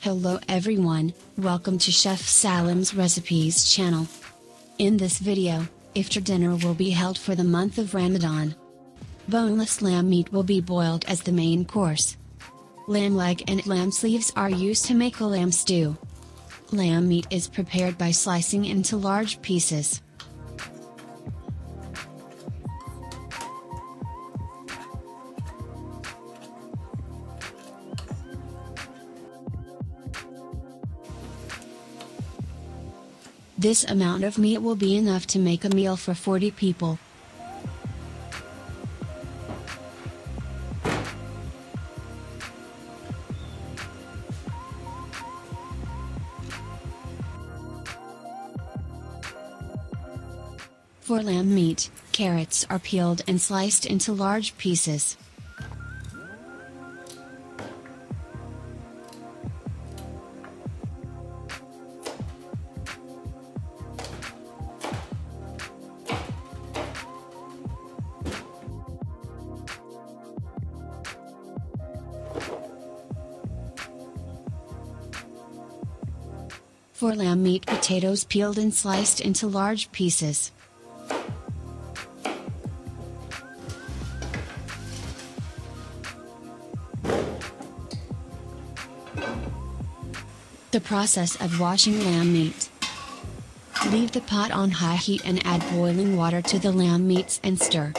Hello everyone, welcome to Chef Salim's Recipes channel. In this video, Iftar dinner will be held for the month of Ramadan. Boneless lamb meat will be boiled as the main course. Lamb leg and lamb sleeves are used to make a lamb stew. Lamb meat is prepared by slicing into large pieces. This amount of meat will be enough to make a meal for 40 people. For lamb meat, carrots are peeled and sliced into large pieces. For lamb meat, potatoes peeled and sliced into large pieces. The process of washing lamb meat. Leave the pot on high heat and add boiling water to the lamb meats and stir.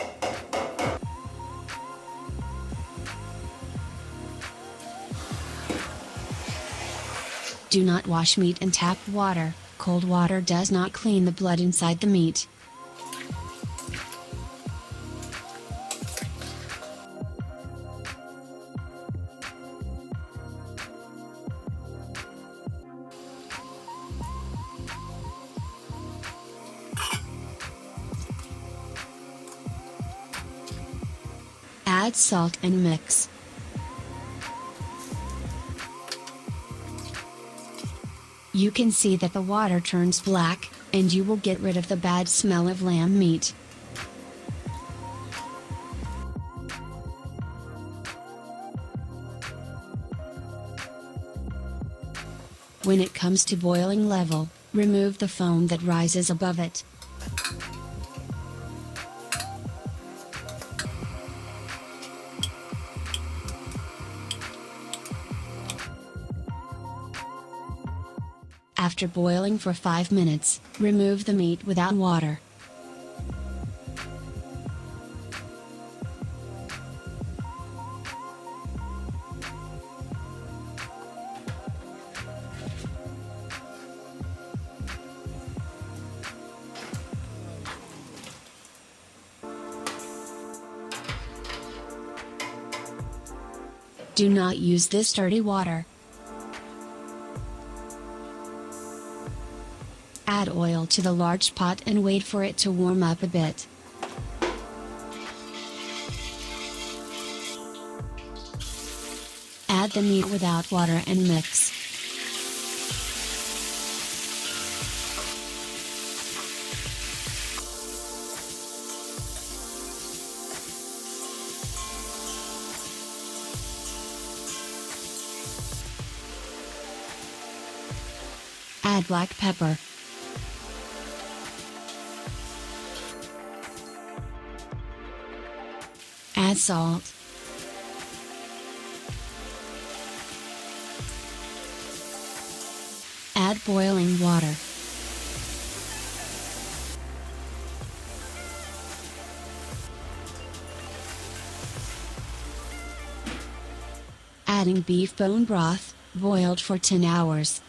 Do not wash meat in tap water, cold water does not clean the blood inside the meat. Add salt and mix. You can see that the water turns black, and you will get rid of the bad smell of lamb meat. When it comes to boiling level, remove the foam that rises above it. After boiling for 5 minutes, remove the meat without water. Do not use this dirty water. Add oil to the large pot and wait for it to warm up a bit. Add the meat without water and mix. Add black pepper. Add salt. Add boiling water. Adding beef bone broth, boiled for 10 hours.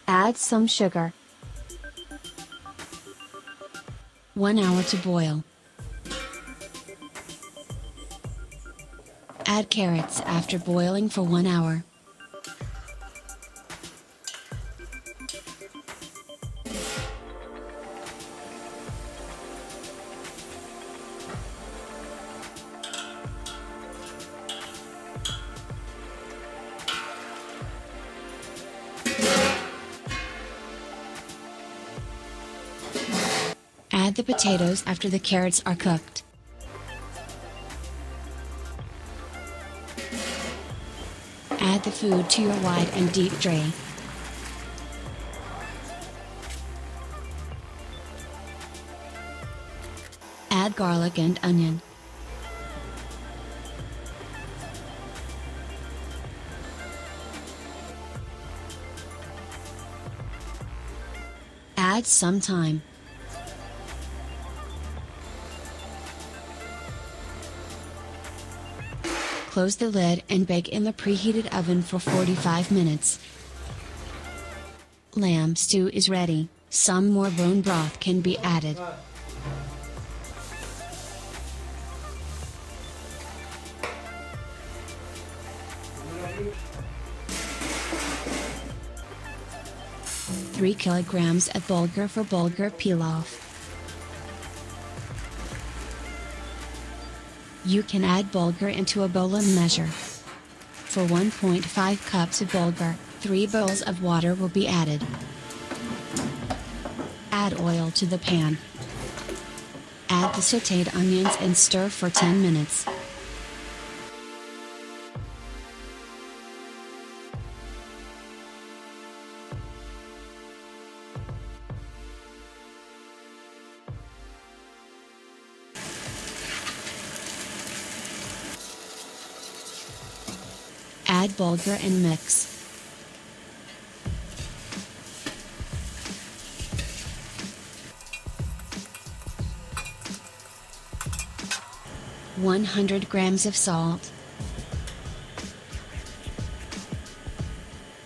Add some sugar. 1 hour to boil. Add carrots after boiling for 1 hour. Add the potatoes after the carrots are cooked. Add the food to your wide and deep tray. Add garlic and onion. Add some thyme. Close the lid and bake in the preheated oven for 45 minutes. Lamb stew is ready. Some more bone broth can be added. Three kilograms of bulgur for Bulgur Pilaf. You can add bulgur into a bowl and measure. For 1.5 cups of bulgur, 3 bowls of water will be added. Add oil to the pan. Add the sautéed onions and stir for 10 minutes. Add bulgur and mix. "100 grams of salt,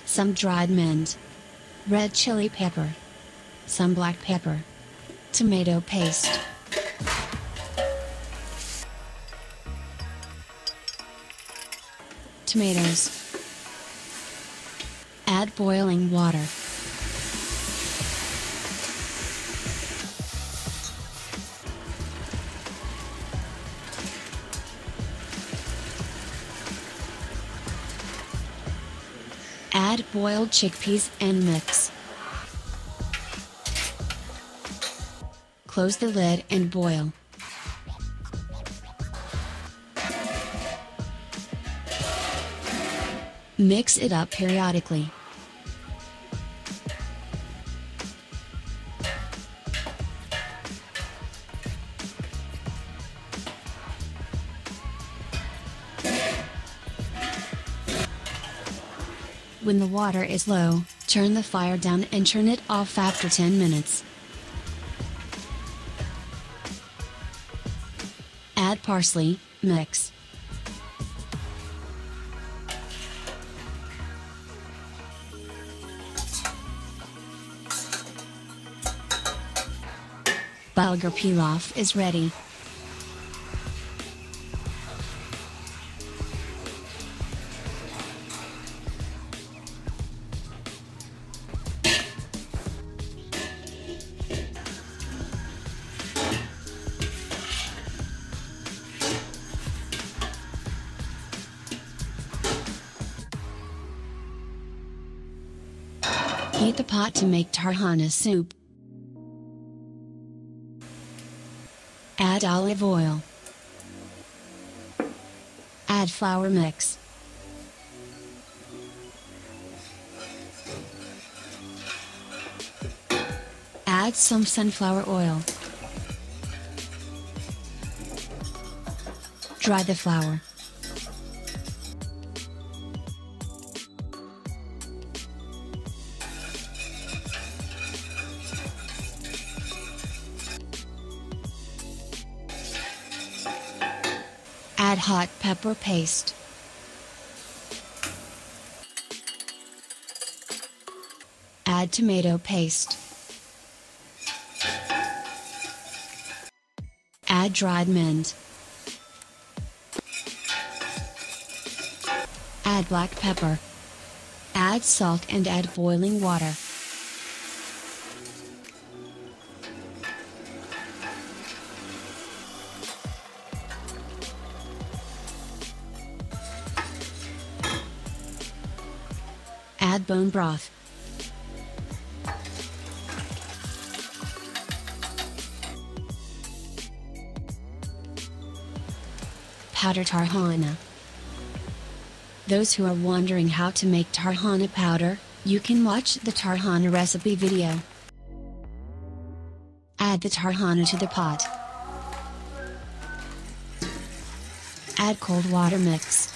some dried mint, red chili pepper, some black pepper, tomato paste, tomatoes. Add boiling water. Add boiled chickpeas and mix. Close the lid and boil. Mix it up periodically. When the water is low, turn the fire down and turn it off after 10 minutes. Add parsley, mix. Bulgur Pilaf is ready. Heat the pot to make Tarhana soup. Add olive oil. Add flour mix. Add some sunflower oil. Dry the flour. Add hot pepper paste. Add tomato paste. Add dried mint. Add black pepper. Add salt and add boiling water. Add bone broth. Powder Tarhana. Those who are wondering how to make Tarhana powder, you can watch the Tarhana recipe video. Add the Tarhana to the pot. Add cold water mix.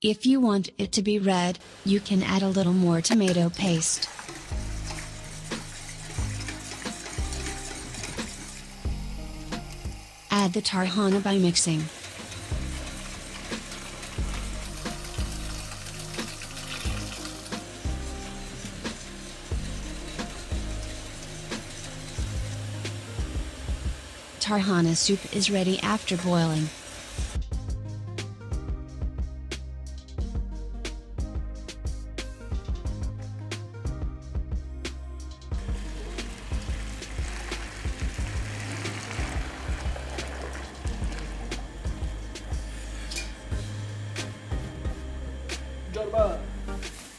If you want it to be red, you can add a little more tomato paste. Add the Tarhana by mixing. Tarhana soup is ready after boiling.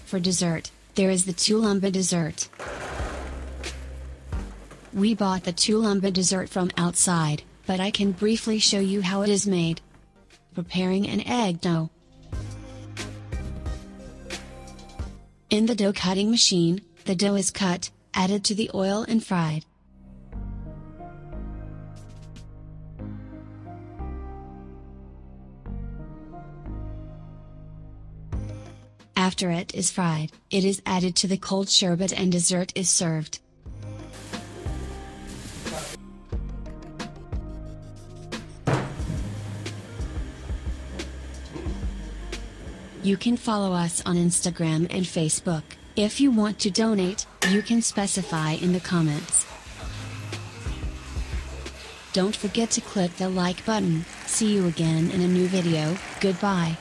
For dessert, there is the Tulumba dessert. We bought the Tulumba dessert from outside, but I can briefly show you how it is made. Preparing an egg dough. In the dough cutting machine, the dough is cut, added to the oil and fried. After it is fried, it is added to the cold sherbet and dessert is served. You can follow us on Instagram and Facebook. If you want to donate, you can specify in the comments. Don't forget to click the like button. See you again in a new video. Goodbye.